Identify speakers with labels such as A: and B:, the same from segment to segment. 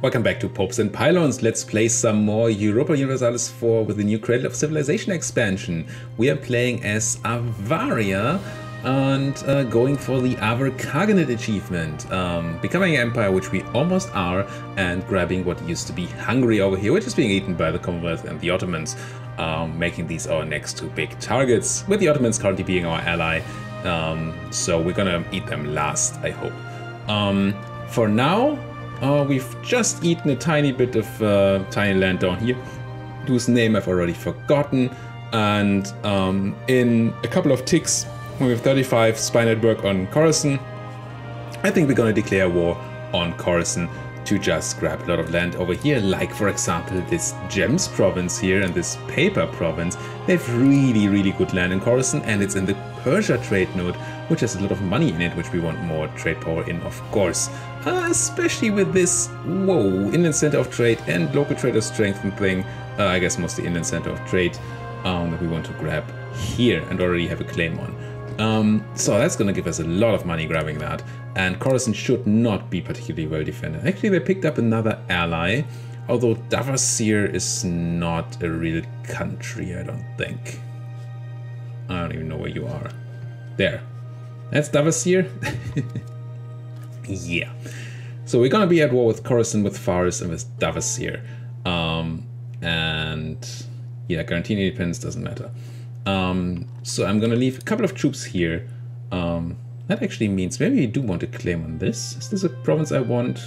A: Welcome back to Popes and Pylons. Let's play some more Europa Universals IV with the new Cradle of Civilization expansion. We are playing as Avaria and going for the Avar Khaganate achievement. Becoming an empire, which we almost are, and grabbing what used to be Hungary over here, which is being eaten by the Commonwealth and the Ottomans, making these our next two big targets, with the Ottomans currently being our ally. So we're gonna eat them last, I hope. For now, we've just eaten a tiny bit of tiny land down here, whose name I've already forgotten. And in a couple of ticks, we have 35 spy network on Khorasan. I think we're gonna declare war on Khorasan to just grab a lot of land over here, like for example this Gems province here and this Paper province. They have really good land in Khorasan, and it's in the Persia trade node, which has a lot of money in it, which we want more trade power in, of course. Especially with this, inland center of trade and local trader strength thing. I guess mostly inland center of trade that we want to grab here and already have a claim on. So that's going to give us a lot of money grabbing that. And Khorasan should not be particularly well defended. Actually, they picked up another ally, although Davasir is not a real country, I don't think. I don't even know where you are. There. That's Davasir. Yeah. So we're gonna be at war with Khorasan, with Fars, and with Davasir. And yeah, guaranteed independence doesn't matter. So I'm gonna leave a couple of troops here. That actually means maybe we do want to claim on this. Is this a province I want?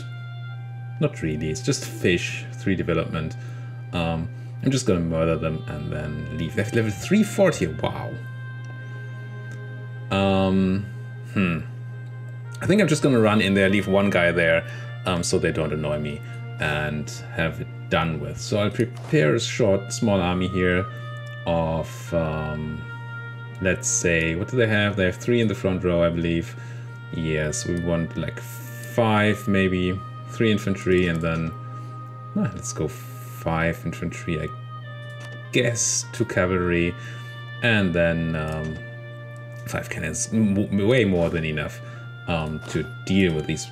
A: Not really. It's just fish, 3 development. I'm just gonna murder them and then leave. They have level 340. Wow. I think I'm just gonna run in there, leave one guy there, so they don't annoy me, and have it done with. So I'll prepare a small army here of, let's say, what do they have? They have 3 in the front row, I believe. Yes, we want like 5, maybe 3 infantry, and then let's go 5 infantry, I guess, 2 cavalry, and then 5 cannons. Way more than enough to deal with these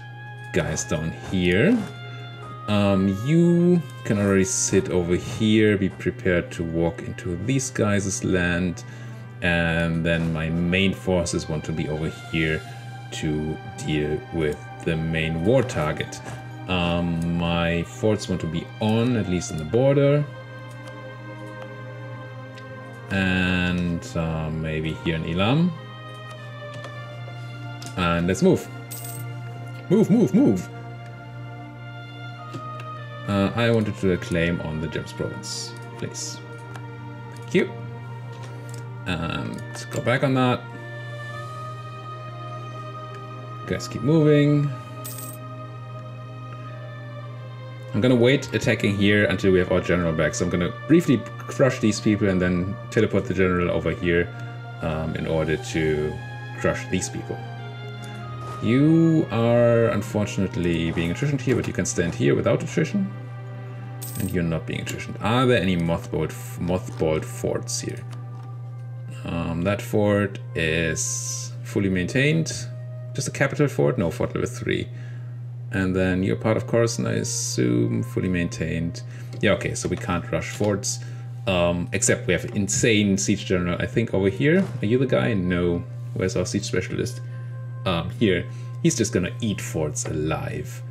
A: guys down here. You can already sit over here, be prepared to walk into these guys' land, and then my main forces want to be over here to deal with the main war target. My forts want to be on, at least in the border, and maybe here in Elam. And let's move. Move. I wanted to claim on the Gems province, please. Thank you. And go back on that. Guys, keep moving. I'm gonna wait attacking here until we have our general back. So I'm gonna briefly crush these people and then teleport the general over here in order to crush these people. You are unfortunately being attritioned here, but you can stand here without attrition. And you're not being attritioned. Are there any mothballed forts here? That fort is fully maintained. Just a capital fort? No, fort level 3. And then you're part of Khorasan, I assume, fully maintained. Yeah, okay, so we can't rush forts. Except we have an insane siege general, I think, over here. Are you the guy? No. Where's our siege specialist? Here. He's just gonna eat forts alive.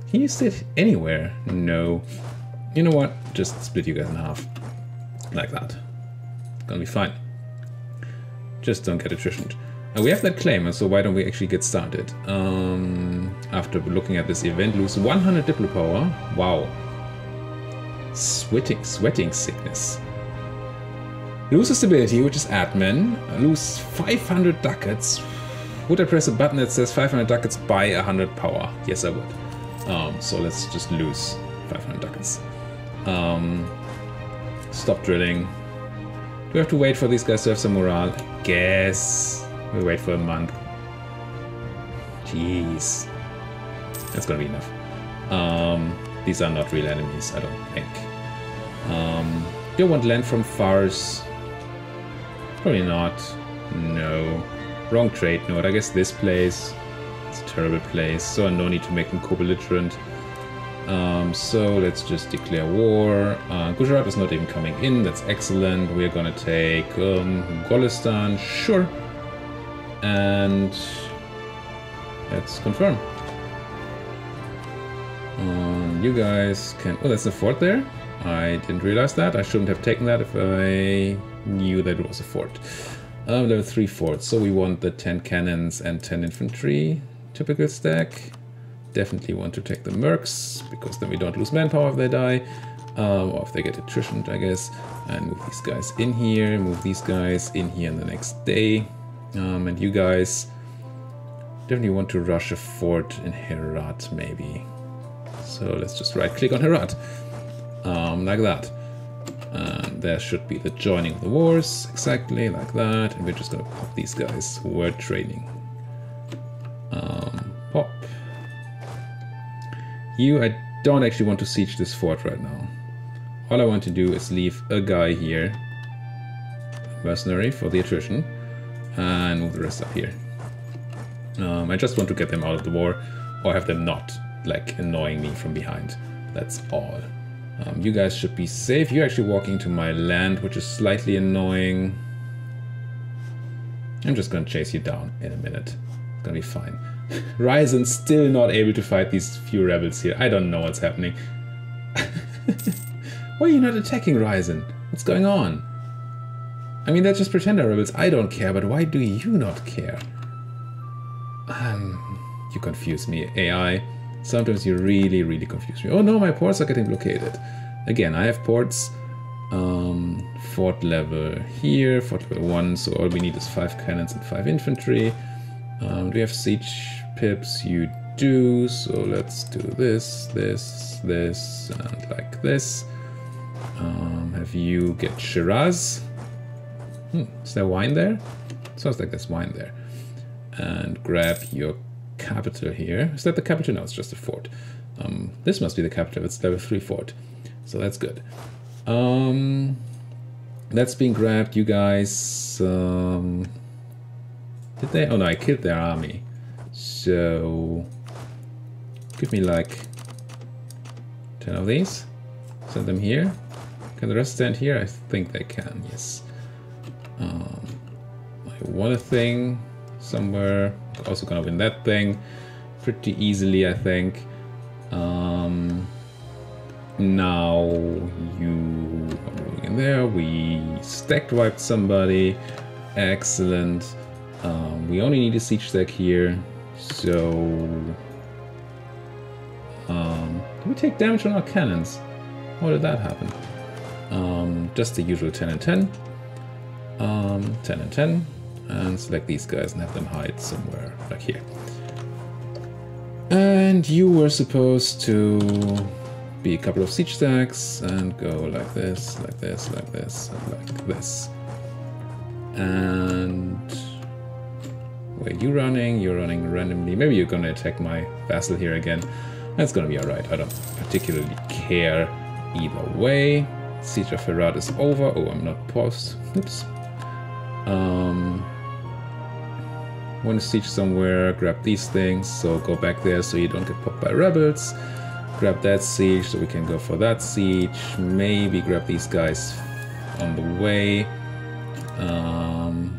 A: Can you sit anywhere? No. You know what? Just split you guys in half. Like that. Gonna be fine. Just don't get attritioned. We have that claim, so why don't we actually get started? After looking at this event, lose 100 diplo power. Wow. Sweating sickness. Lose stability, which is admin. Lose 500 ducats. Would I press a button that says 500 ducats by 100 power? Yes, I would. So let's just lose 500 ducats. Stop drilling. Do we have to wait for these guys to have some morale? I guess. We'll wait for a month. Jeez. That's gonna be enough. These are not real enemies, I don't think. Do I want land from Fars? Probably not. No. Wrong trade node. I guess this place. It's a terrible place, so no need to make them co-belligerent. So let's just declare war. Gujarat is not even coming in. That's excellent. We're gonna take Golistan, sure. And let's confirm. You guys can... Oh, that's a fort there? I didn't realize that. I shouldn't have taken that if I knew that it was a fort. Level 3 forts. So we want the 10 cannons and 10 infantry. Typical stack. Definitely want to take the mercs, because then we don't lose manpower if they die. Or if they get attrition, I guess. And move these guys in here. Move these guys in here the next day. And you guys definitely want to rush a fort in Herat, maybe. So let's just right click on Herat. Like that. And there should be the joining of the wars, exactly like that. And we're just gonna pop these guys who are training. Pop. I don't actually want to siege this fort right now. All I want to do is leave a guy here, mercenary, for the attrition, and move the rest up here. I just want to get them out of the war, or have them not, like, annoying me from behind. That's all. You guys should be safe. You're actually walking to my land, which is slightly annoying. I'm just gonna chase you down in a minute. It's gonna be fine. Ryzen's still not able to fight these few rebels here. I don't know what's happening. Why are you not attacking Ryzen? What's going on? I mean, they're just pretender rebels. I don't care, but why do you not care? You confuse me, AI. Sometimes you really, really confuse me. Oh no, my ports are getting blockaded. Again, I have ports. Fort level here, fort level 1, so all we need is 5 cannons and 5 infantry. Do we have siege pips? You do, so let's do this, this, this, and like this. Have you get Shiraz? Is there wine there? Sounds like there's wine there. And grab your capital here. Is that the capital? No, it's just a fort. This must be the capital. It's level 3 fort. So that's good. That's being grabbed. You guys... did they? Oh no, I killed their army. So... give me like 10 of these. Send them here. Can the rest stand here? I think they can, yes. I want a thing somewhere. Also gonna win that thing pretty easily, I think. Now you are moving in there. We stacked wiped somebody. Excellent. We only need a siege stack here. So did we take damage on our cannons? How did that happen? Just the usual 10 and 10. 10 and 10. And select these guys and have them hide somewhere like here. And you were supposed to be a couple of siege stacks and go like this, like this, like this, and like this. And where you running? You're running randomly. Maybe you're gonna attack my vassal here again. That's gonna be alright. I don't particularly care either way. Siege of Herat is over. Oh, I'm not paused. Oops. Want to siege somewhere, grab these things, so go back there so you don't get popped by rebels. Grab that siege so we can go for that siege. Maybe grab these guys on the way.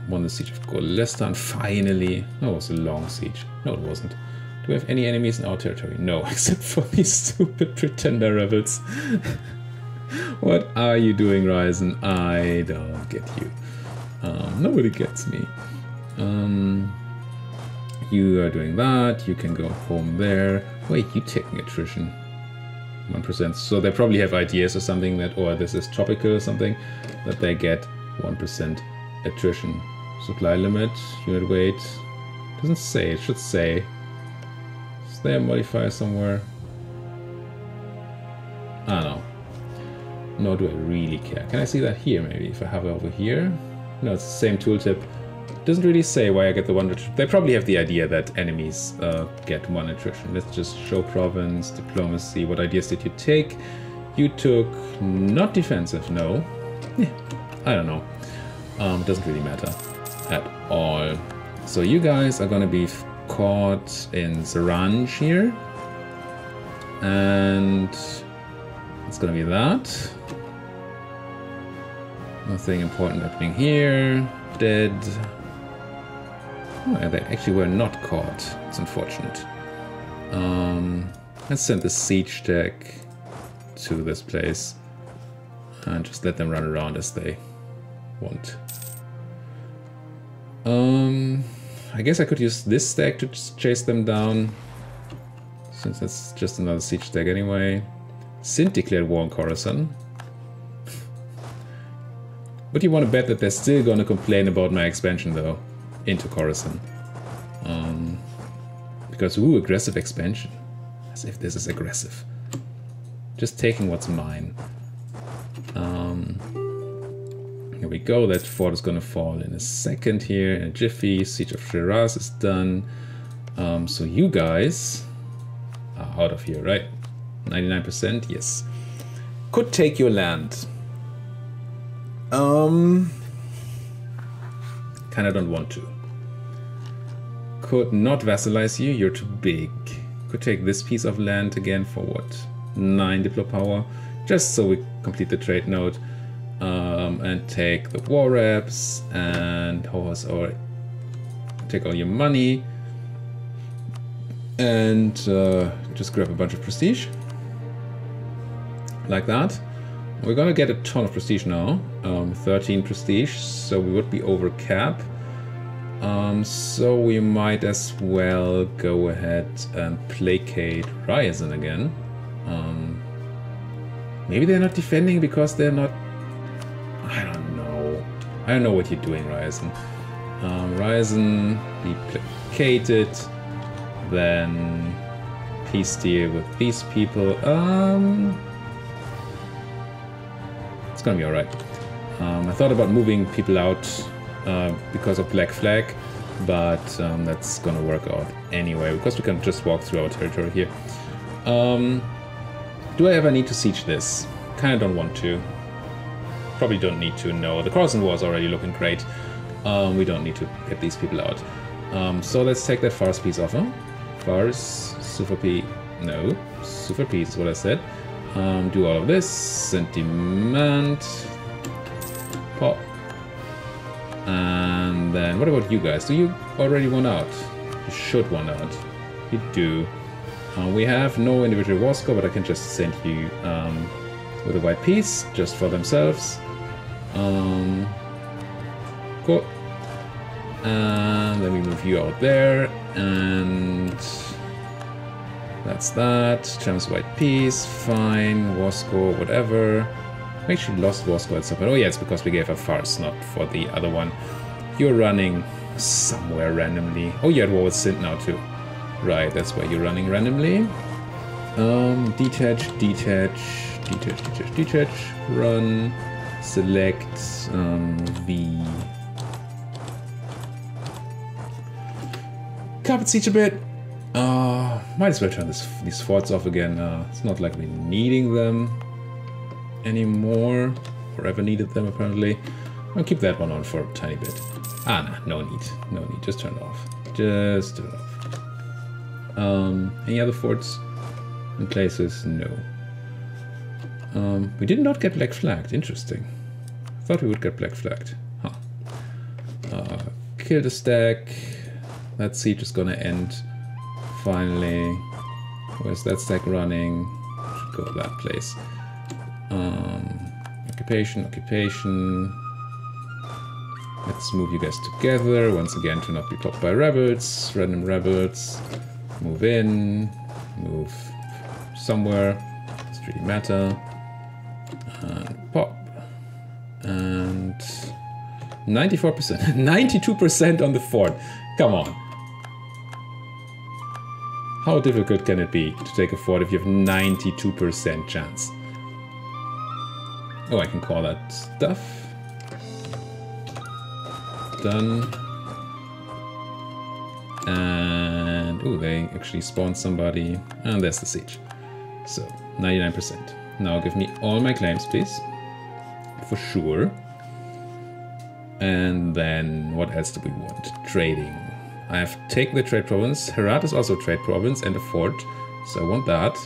A: Won the siege of Golistan, finally. Oh, it was a long siege. No, it wasn't. Do we have any enemies in our territory? No, except for these stupid pretender rebels. What are you doing, Ryzen? I don't get you. Nobody gets me. You are doing that. You can go home there. Wait, you taking attrition? 1%. So they probably have ideas or something that, or this is tropical or something, that they get 1% attrition. Supply limit, unit weight. Doesn't say. It should say. Is there a modifier somewhere? I don't know. Nor do I really care. Can I see that here maybe if I hover over here? No, it's the same tooltip. Doesn't really say why I get the 1 attrition. They probably have the idea that enemies get 1 attrition. Let's just show province, diplomacy. What ideas did you take? You took not defensive, no. Yeah, I don't know. Doesn't really matter at all. So you guys are gonna be caught in Zaranj here. And it's gonna be that. Nothing important happening here. Dead. Oh, they actually were not caught. It's unfortunate. Let's send the siege deck to this place and just let them run around as they want. I guess I could use this stack to just chase them down, since that's just another siege deck anyway. Sint declared war on Coruscant. But you want to bet that they're still gonna complain about my expansion though, into Coruscant. Because, ooh, aggressive expansion. As if this is aggressive. Just taking what's mine. Here we go, that fort is gonna fall in a second here, in a jiffy. Siege of Shiraz is done. So you guys are out of here, right? 99%, yes. Could take your land. Kinda don't want to. Could not vassalize you, you're too big. Could take this piece of land again for what? 9 Diplo power, just so we complete the trade node. And take the war reps and or take all your money and just grab a bunch of prestige. Like that. We're gonna get a ton of prestige now, 13 prestige, so we would be over cap. So we might as well go ahead and placate Ryazan again. Maybe they're not defending because they're not... I don't know. I don't know what you're doing, Ryazan. Ryazan, be placated, then peace deal with these people. It's gonna be alright. I thought about moving people out because of Black Flag, but that's gonna work out anyway, because we can just walk through our territory here. Do I ever need to siege this? Kinda don't want to. Probably don't need to, no. The Coruscant War is already looking great. We don't need to get these people out. So let's take that Fars piece off, huh? Fars, Super P, no. Super P is what I said. Do all of this, sentiment, pop. And then what about you guys? Do you already want out? You should want out. You do. We have no individual war score, but I can just send you with a white piece, just for themselves. Cool. And then we move you out there, and that's that. Gems white piece, fine. War score, whatever. We actually lost war score at some point. Oh yeah, it's because we gave a farce, not for the other one. You're running somewhere randomly. Oh yeah, war with Sint now too. Right, that's why you're running randomly. Detach, detach, detach, detach, detach. Run. Select V. Carpet siege a bit. Might as well turn these forts off again. It's not like we're needing them anymore, or ever needed them apparently. I'll keep that one on for a tiny bit. Ah, nah, no need. No need. Just turn it off. Just turn it off. Any other forts in places? No. We did not get black flagged. Interesting. I thought we would get black flagged. Huh. Kill the stack. That siege is gonna end. Finally. Where's that stack running? Should go to that place. Occupation, occupation. Let's move you guys together once again to not be popped by rebels. Random rebels. Move in. Move somewhere. Doesn't really matter. And pop. And 94%. 92% on the fort. Come on. How difficult can it be to take a fort if you have 92% chance? Oh, I can call that stuff. Done. And oh, they actually spawned somebody. And there's the siege. So 99%. Now give me all my claims, please. For sure. And then what else do we want? Trading. I have taken the trade province. Herat is also a trade province and a fort. So I want that.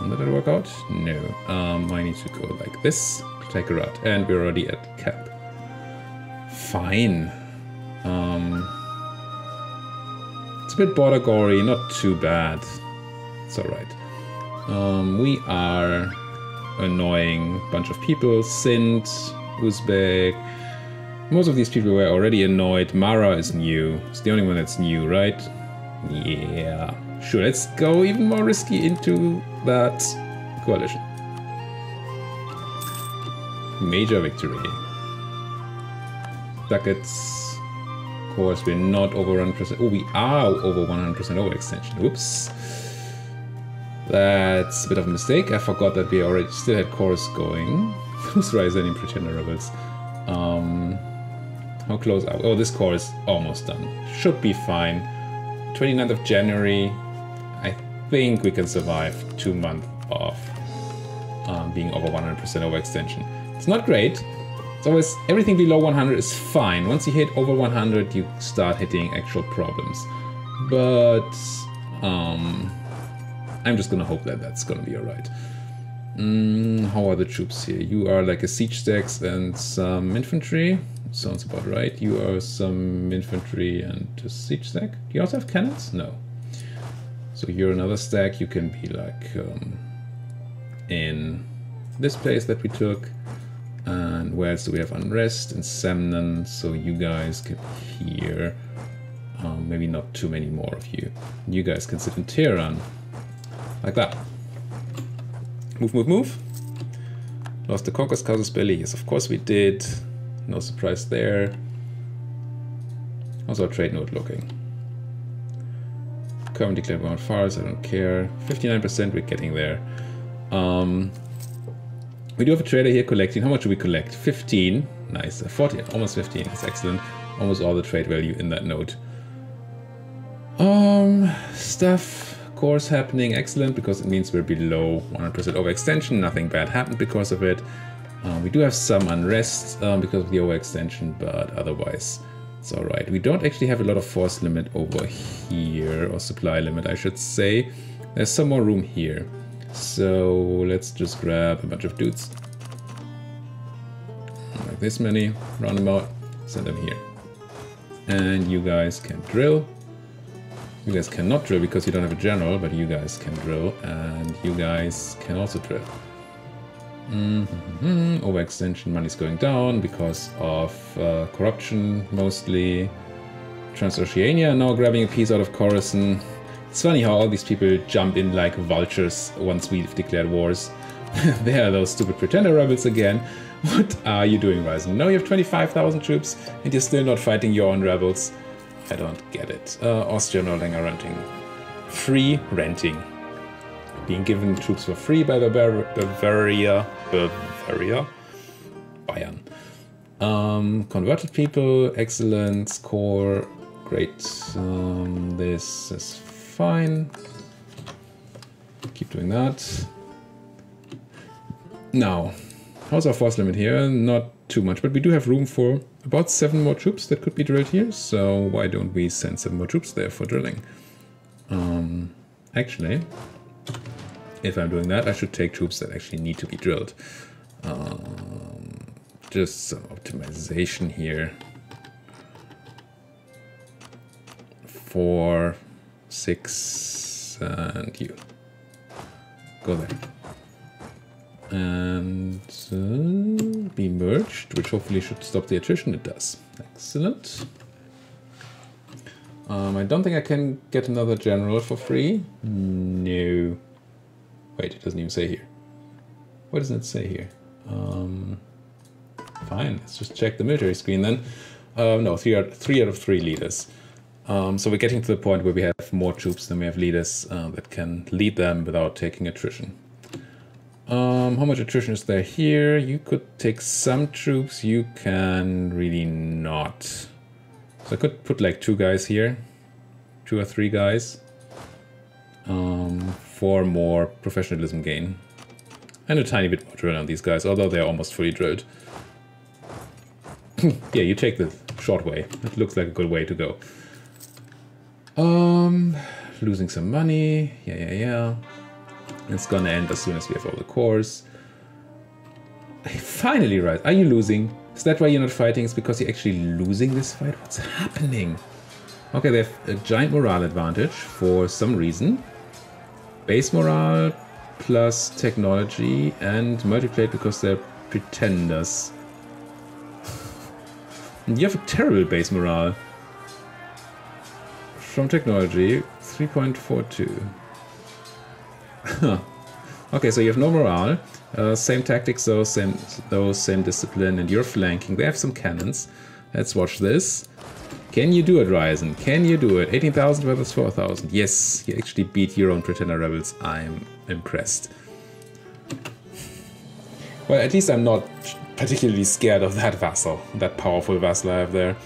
A: Did it work out? No. I need to go like this to take a route. And we're already at cap. Fine. It's a bit border gory, not too bad. It's alright. We are annoying bunch of people. Sindh, Uzbek. Most of these people were already annoyed. Mara is new. It's the only one that's new, right? Yeah. Sure, let's go even more risky into that coalition. Major victory. Ducats. Of course, we're not over 100%. Oh, we are over 100% overextension. Whoops. That's a bit of a mistake. I forgot that we already still had chorus going. Those rising pretender rebels. How close are we? Oh, this core is almost done. Should be fine. 29th of January. I think we can survive 2 months of being over 100% overextension. It's not great. It's always, everything below 100 is fine. Once you hit over 100, you start hitting actual problems. But I'm just gonna hope that that's gonna be alright. How are the troops here? You are like a siege stacks and some infantry. Sounds about right. You are some infantry and a siege stack. Do you also have cannons? No. So you're another stack. You can be like in this place that we took. And where else do we have unrest? In Semnon. So you guys can be here. Maybe not too many more of you. You guys can sit in Tehran. Like that. Move, move, move. Lost the Conquest Casus Belli. Yes, of course we did. No surprise there. How's our trade note looking? Current declared bound fires, I don't care. 59%, we're getting there. We do have a trader here collecting. How much do we collect? 15. Nice. 40, almost 15. That's excellent. Almost all the trade value in that note. Stuff, course happening. Excellent, because it means we're below 100% overextension. Nothing bad happened because of it. We do have some unrest because of the overextension, but otherwise it's alright. We don't actually have a lot of force limit over here, or supply limit, I should say. There's some more room here. So let's just grab a bunch of dudes. Like this many, round them out, send them here. And you guys can drill. You guys cannot drill because you don't have a general, but you guys can drill, and you guys can also drill. Overextension money's going down because of corruption, mostly. Transoceania now grabbing a piece out of Coruscant. It's funny how all these people jump in like vultures once we've declared wars. There are those stupid pretender rebels again. What are you doing, Ryzen? Now you have 25,000 troops and you're still not fighting your own rebels. I don't get it. Austria no longer renting. Free renting. Being given troops for free by Bavaria. Bayern. Converted people, excellent, score, great. This is fine. Keep doing that. Now, how's our force limit here? Not too much, but we do have room for about 7 more troops that could be drilled here. So why don't we send 7 more troops there for drilling? Actually, if I'm doing that, I should take troops that actually need to be drilled. Just some optimization here. 4, 6, and you. Go there. And be merged, which hopefully should stop the attrition. It does. Excellent. I don't think I can get another general for free. No. Wait, it doesn't even say here. What doesn't it say here? Fine, let's just check the military screen then. No, 3 out of 3 leaders. So we're getting to the point where we have more troops than we have leaders that can lead them without taking attrition. How much attrition is there here? You could take some troops, you can really not. So I could put like 2 guys here, 2 or 3 guys, for more professionalism gain. And a tiny bit more drill on these guys, although they're almost fully drilled. Yeah, you take the short way. It looks like a good way to go. Losing some money. Yeah. It's gonna end as soon as we have all the cores. Finally, right. Are you losing? Is that why you're not fighting? It's because you're actually losing this fight? What's happening? Okay, they have a giant morale advantage for some reason. Base morale plus technology and multiplate because they're pretenders. And you have a terrible base morale. From technology, 3.42. Okay, so you have no morale. Same tactics though, same discipline, and you're flanking. They have some cannons. Let's watch this. Can you do it, Ryzen? Can you do it? 18,000 versus 4,000. Yes, you actually beat your own pretender rebels. I'm impressed. Well, at least I'm not particularly scared of that vassal, that powerful vassal I have there.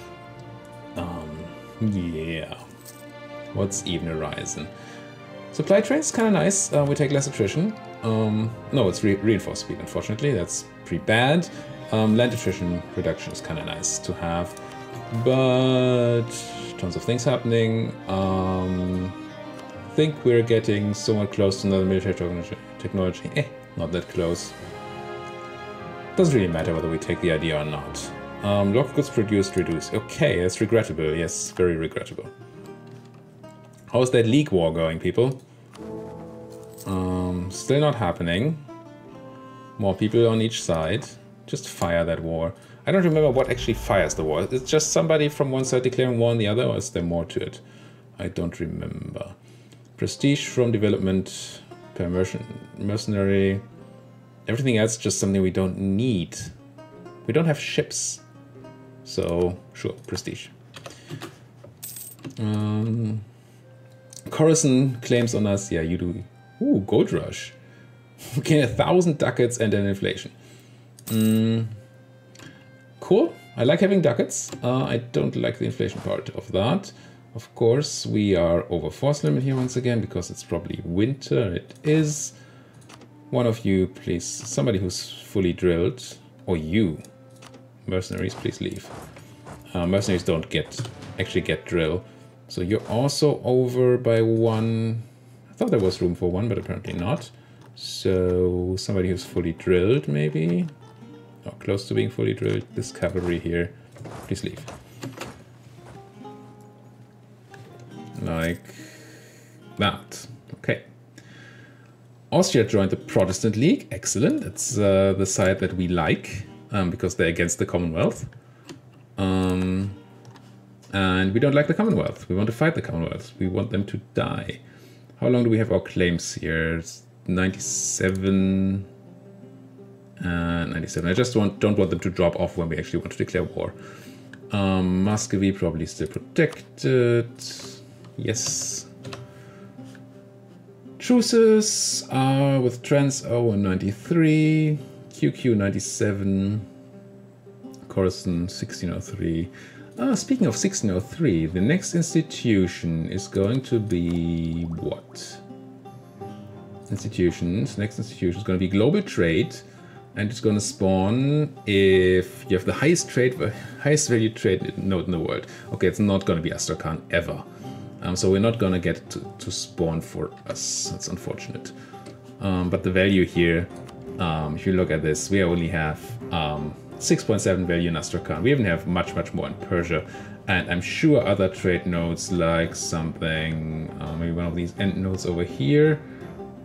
A: Yeah. What's even a Ryzen? Supply train's kind of nice. We take less attrition. No, it's reinforced speed, unfortunately. That's pretty bad. Land attrition reduction is kind of nice to have. But tons of things happening. I think we're getting somewhat close to another military technology. Not that close. Doesn't really matter whether we take the idea or not. Local goods produced, reduced. Okay, that's regrettable. Yes, very regrettable. How's that League war going, people? Still not happening. More people on each side. Just fire that war. I don't remember what actually fires the war. It's just somebody from one side declaring war on the other, or is there more to it? I don't remember. Prestige from development per mercenary. Everything else just something we don't need. We don't have ships. So, sure, prestige. Coruscant claims on us. Yeah, you do. Ooh, gold rush. Okay, 1,000 ducats and an inflation. Cool. I like having ducats. I don't like the inflation part of that. Of course, we are over force limit here once again because it's probably winter. It is. One of you, please. Somebody who's fully drilled. Or you. Mercenaries, please leave. Mercenaries don't actually get drill. So you're also over by one. I thought there was room for one, but apparently not. So somebody who's fully drilled, maybe? Or close to being fully drilled. This cavalry here, please leave. Like that. Okay. Austria joined the Protestant League. Excellent. That's the side that we like, because they're against the Commonwealth. And we don't like the Commonwealth. We want to fight the Commonwealth. We want them to die. How long do we have our claims here? It's 97 and 97. I just don't want them to drop off when we actually want to declare war. Muscovy probably still protected. Yes. Truces are with Trans 0 and 93. QQ 97. Coruscant 1603. Speaking of 1603, the next institution is going to be what? Next institution is going to be global trade, and it's going to spawn if you have the highest value trade node in the world. Okay, it's not going to be Astrakhan ever. So we're not going to get it to spawn for us. That's unfortunate. But the value here, if you look at this, we only have 6.7 value in Astrakhan. We even have much more in Persia. And I'm sure other trade nodes like something, maybe one of these end nodes over here.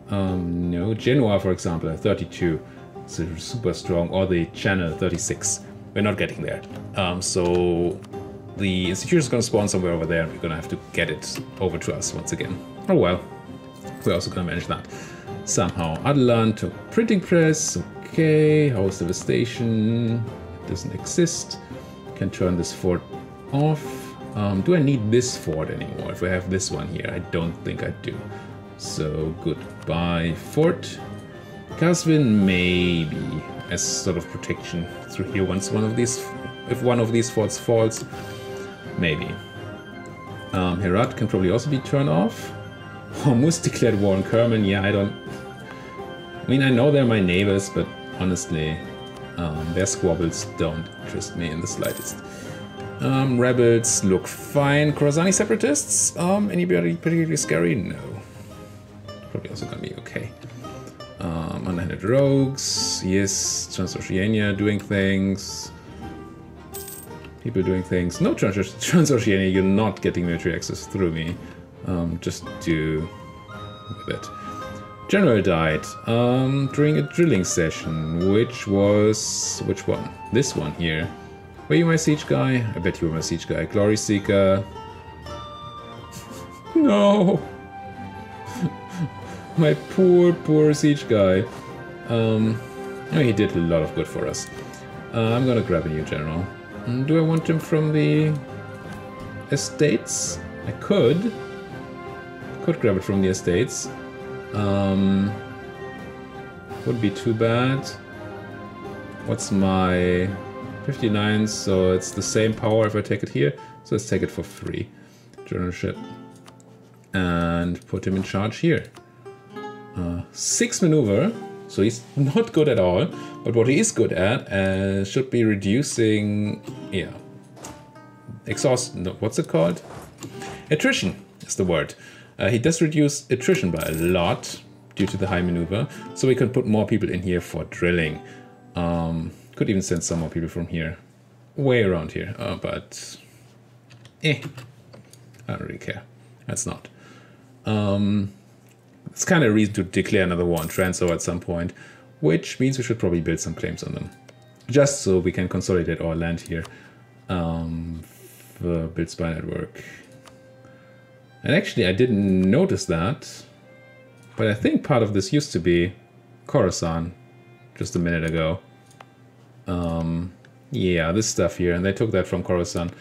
A: No, Genoa, for example, at 32. It's super strong. Or the channel 36. We're not getting there. So the institution is going to spawn somewhere over there, and we're going to have to get it over to us once again. Oh well. We're also going to manage that somehow. Adelan to printing press. Okay, house devastation. It doesn't exist. Can turn this fort off. Do I need this fort anymore? If I have this one here, I don't think I do. So goodbye, fort. Casvin maybe as sort of protection through here once if one of these forts falls, maybe. Herat can probably also be turned off. Hormuz declared war on Kerman. Yeah, I mean, I know they're my neighbors, but honestly, their squabbles don't interest me in the slightest. Rebels look fine. Khorassani separatists? Anybody particularly scary? No. Probably also gonna be okay. Allied rogues. Yes, Transoceania doing things. People doing things. No, Transoceania, you're not getting military access through me. Just do with it. General died during a drilling session, which was... which one? This one here. Were you my siege guy? I bet you were my siege guy. Glory Seeker. No! My poor siege guy. He did a lot of good for us. I'm gonna grab a new general. Do I want him from the estates? I could. Could grab it from the estates. Wouldn't be too bad. What's my 59? So it's the same power if I take it here. So let's take it for free. Generalship. And put him in charge here. 6 maneuver. So he's not good at all. But what he is good at should be reducing... yeah. Exhaust... no, what's it called? Attrition is the word. He does reduce attrition by a lot due to the high maneuver, so we can put more people in here for drilling. Could even send some more people from here, way around here, but I don't really care. That's not. It's kind of a reason to declare another war on Transo at some point, which means we should probably build some claims on them, just so we can consolidate our land here. Build spy network. And actually, I didn't notice that, but I think part of this used to be Khorasan just a minute ago. Yeah, this stuff here, and they took that from Khorasan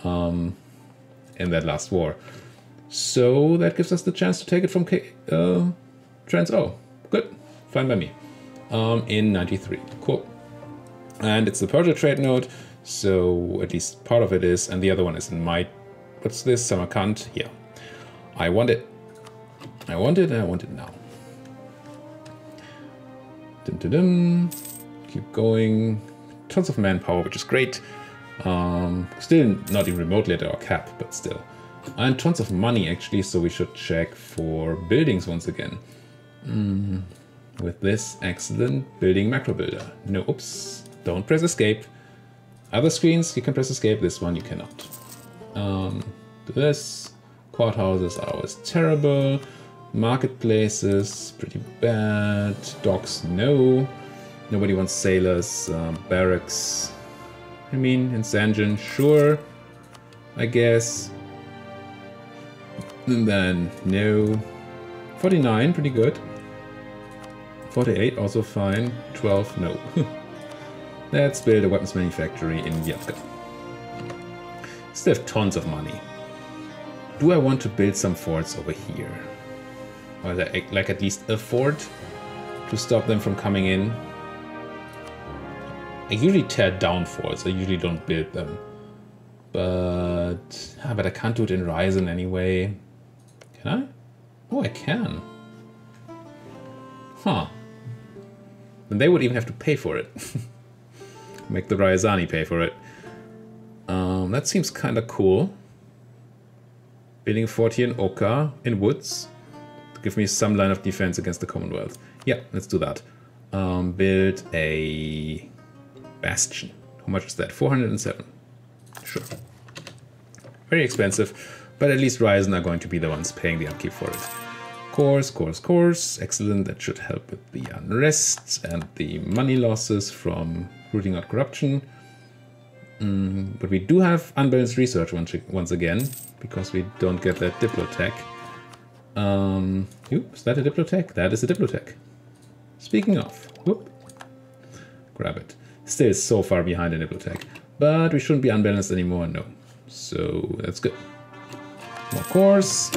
A: in that last war. So that gives us the chance to take it from Trans-O. Good, fine by me. In 93, cool. And it's the Persia trade node, so at least part of it is, and the other one is in my, what's this, Samarkand? Yeah. I want it. I want it, and I want it now. Dum -dum -dum. Keep going. Tons of manpower, which is great. Still not even remotely at our cap, but still. And tons of money, actually, so we should check for buildings once again. With this excellent building macro builder. No, oops. Don't press escape. Other screens, you can press escape. This one, you cannot. Do this. Courthouses are always terrible. Marketplaces, pretty bad. Docks, no. Nobody wants sailors. Barracks. I mean, in Sanjin, sure. I guess. And then, no. 49, pretty good. 48, also fine. 12, no. Let's build a weapons manufactory in Yatka. Still have tons of money. Do I want to build some forts over here? Or like at least a fort to stop them from coming in? I usually tear down forts, I usually don't build them. But I can't do it in Ryzen anyway. Can I? Oh, I can. Huh. Then they would even have to pay for it. Make the Ryazani pay for it. That seems kind of cool. Building a fort here in Oka, in woods, to give me some line of defense against the Commonwealth. Yeah, let's do that. Build a bastion. How much is that? 407. Sure. Very expensive, but at least Ryzen are going to be the ones paying the upkeep for it. Course. Excellent. That should help with the unrest and the money losses from rooting out corruption. But we do have unbalanced research once again, because we don't get that Diplotech. Is that a Diplotech? That is a Diplotech. Speaking of, whoop, grab it. Still so far behind in Diplotech, but we shouldn't be unbalanced anymore, no. So that's good. More cores.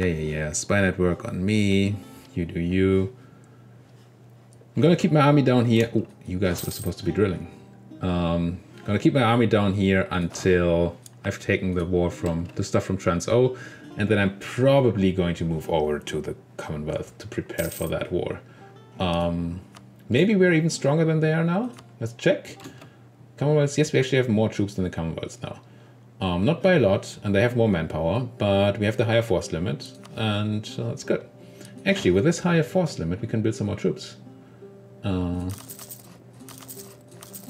A: Yeah. Spy network on me. You do you. I'm gonna keep my army down here. Oh, you guys were supposed to be drilling. Gonna keep my army down here until I've taken the stuff from Trans-O, and then I'm probably going to move over to the Commonwealth to prepare for that war. Maybe we're even stronger than they are now. Let's check. Commonwealth, yes, we actually have more troops than the Commonwealth now. Not by a lot, and they have more manpower, but we have the higher force limit, and that's good. Actually, with this higher force limit, we can build some more troops. Let's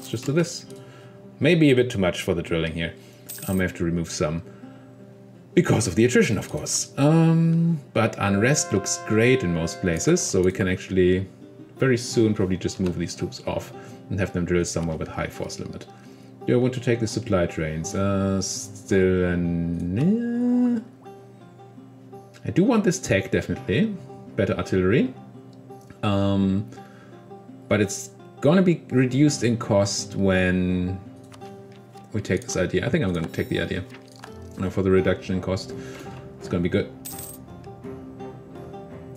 A: just do this. Maybe a bit too much for the drilling here. I may have to remove some. Because of the attrition, of course. But unrest looks great in most places, so we can actually very soon probably just move these troops off and have them drill somewhere with high force limit. Do I want to take the supply trains? Still an... I do want this tech, definitely. Better artillery. But it's gonna be reduced in cost when we take this idea. I think I'm gonna take the idea. For the reduction in cost. It's gonna be good.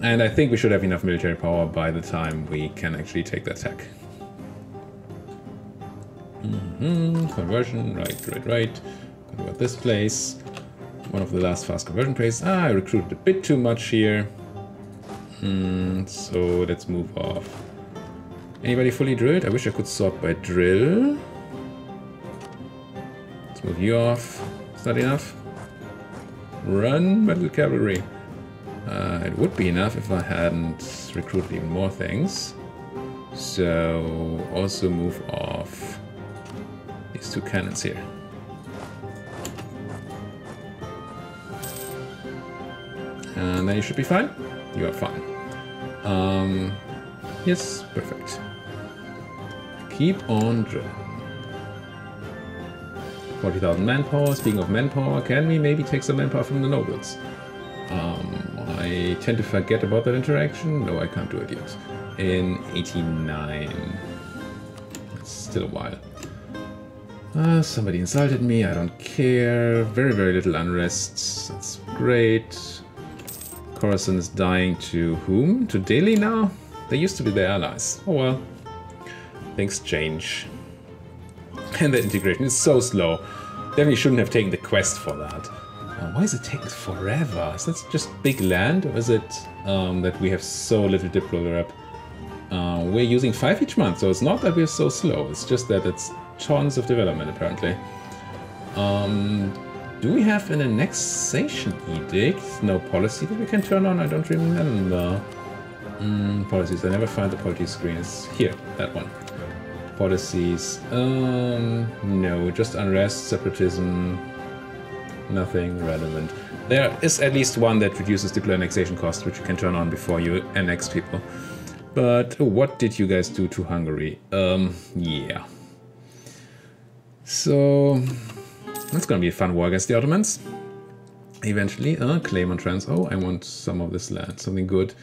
A: And I think we should have enough military power by the time we can actually take that tech. Conversion, right. Convert this place. One of the last fast conversion places. I recruited a bit too much here. So let's move off. Anybody fully drilled? I wish I could sort by drill. Let's move you off. It's not enough. Run, metal cavalry. It would be enough if I hadn't recruited even more things. So also move off these two cannons here. And then you should be fine. You are fine. Yes, perfect. Keep on drilling. 40,000 manpower. Speaking of manpower, can we maybe take some manpower from the nobles? I tend to forget about that interaction. No, I can't do it yet. In 89. It's still a while. Somebody insulted me. I don't care. Very, very little unrest. That's great. Khorasan is dying to whom? To Delhi now? They used to be their allies. Oh well. Things change. And the integration is so slow. Definitely shouldn't have taken the quest for that. Why is it taking forever? Is that just big land? Or is it that we have so little diplo rep? We're using 5 each month, so it's not that we're so slow. It's just that it's tons of development, apparently. Do we have an annexation edict? No policy that we can turn on? I don't remember. Policies. I never find the policy screen. It's here, that one. Policies. No, just unrest, separatism, nothing relevant. There is at least one that reduces diplo annexation cost, which you can turn on before you annex people. But what did you guys do to Hungary? Yeah. So that's gonna be a fun war against the Ottomans. Eventually, claim on trans. Oh, I want some of this land. Something good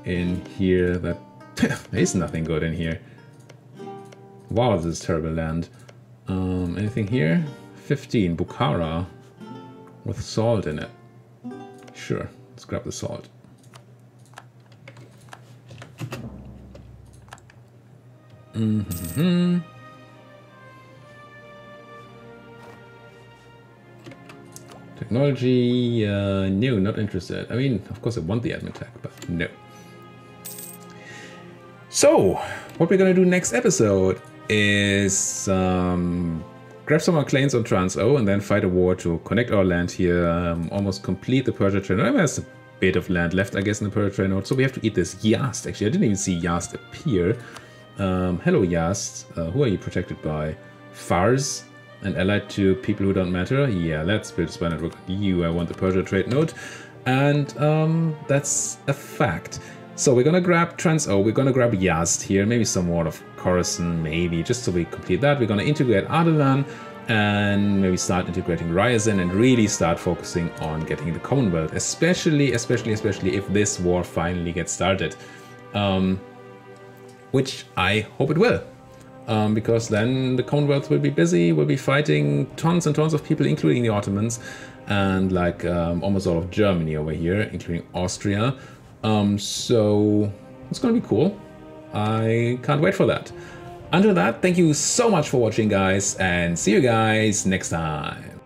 A: in here. That there is nothing good in here. Wow, this is terrible land. Anything here? 15, Bukhara. With salt in it. Sure, let's grab the salt. Technology, no, not interested. I mean, of course I want the admin tech, but no. So, what we're gonna do next episode is grab some more claims on Trans-O and then fight a war to connect our land here, almost complete the Persia trade node. There's a bit of land left, I guess, in the Persia trade node, so we have to eat this Yazd. Actually, I didn't even see Yazd appear. Hello, Yazd. Who are you protected by? Fars and allied to people who don't matter? Yeah, let's build a spy network on you. I want the Persia trade node. And that's a fact. So we're gonna grab Trans-O, we're gonna grab Yazd here, maybe some more of Khorasan, maybe, just so we complete that. We're gonna integrate Ardalan and maybe start integrating Ryazan and really start focusing on getting the Commonwealth, especially if this war finally gets started. Which I hope it will. Because then the Commonwealth will be busy, will be fighting tons and tons of people, including the Ottomans, and like almost all of Germany over here, including Austria. So it's gonna be cool. I can't wait for that. Until that, thank you so much for watching, guys, and see you guys next time.